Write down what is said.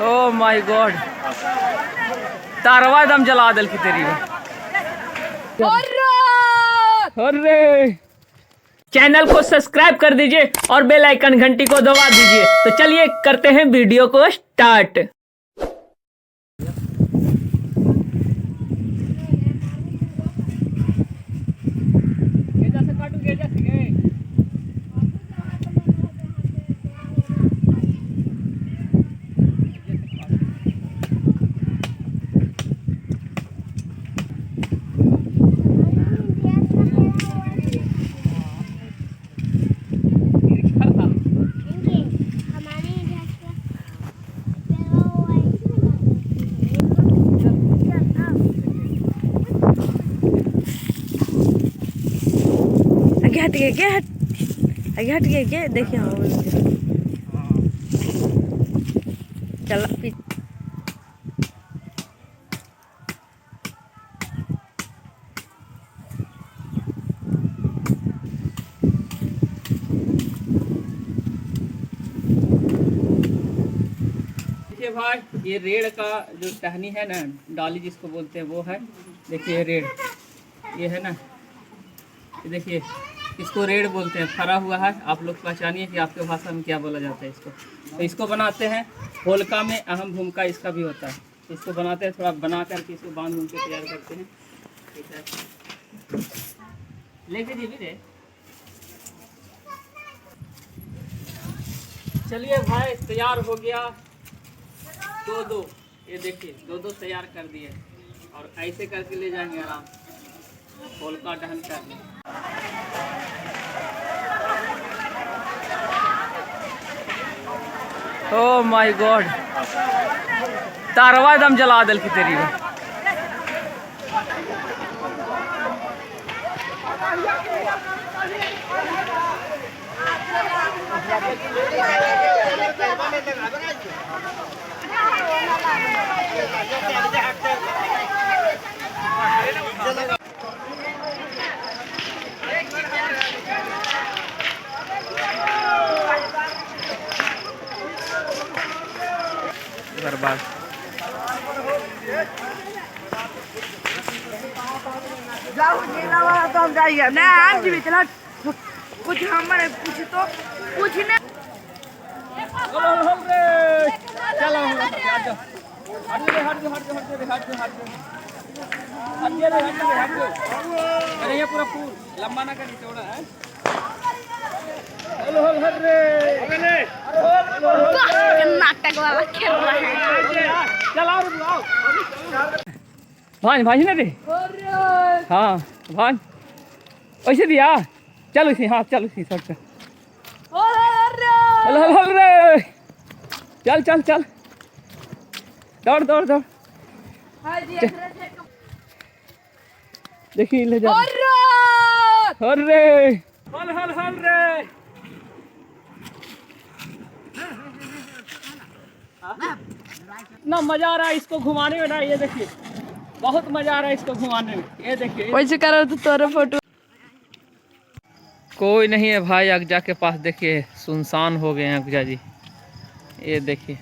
Oh my God, तारवा एकदम जला दल की तेरी। अरे चैनल को सब्सक्राइब कर दीजिए और बेल आइकन घंटी को दबा दीजिए। तो चलिए करते हैं वीडियो को स्टार्ट। हट गया क्या देखिए। चल देखिए भाई, ये रेड़ का जो टहनी है ना, डाली जिसको बोलते हैं वो है। देखिए रेड़ ये है ना, ये देखिए इसको रेड़ बोलते हैं। फरा हुआ है, आप लोग पहचानिए कि आपके भाषा में क्या बोला जाता है इसको। तो इसको बनाते हैं होलिका में, अहम भूमिका इसका भी होता है। इसको बनाते हैं, थोड़ा बना करके इसको बांध बूंद के तैयार करते हैं। ठीक है, लेके जी भी रे। चलिए भाई, तैयार हो गया। दो ये देखिए, दो तैयार कर दिए और ऐसे करके ले जाएंगे आराम होलिका दहन करने। ओ माय गॉड, तारवा एकदम जला दल की तेरी। बर्बाद तो हम जाइए ना, हम जी चला कुछ हमारे कुछ तो कुछ ना। चलो अरे ये पूरा फूल लंबा ना कर, चौड़ा है। नाटक वाला खेल रहा है। भान भाजी ना दे। हाँ भान ऐसे दिया। चलो इसी, हाँ चलो इसी सर से। रे चल चल चल, दौड़ दौड़ दौड़। देखिए ले जा। अरे हल हल हल रे। इतना मजा आ रहा है इसको घुमाने में ना, ये देखिए बहुत मजा आ रहा है इसको घुमाने में। ये देखिए वैसे करो तो तोरा फोटो। कोई नहीं है भाई, अगजा के पास देखिए सुनसान हो गए हैं अगजा जी। ये देखिए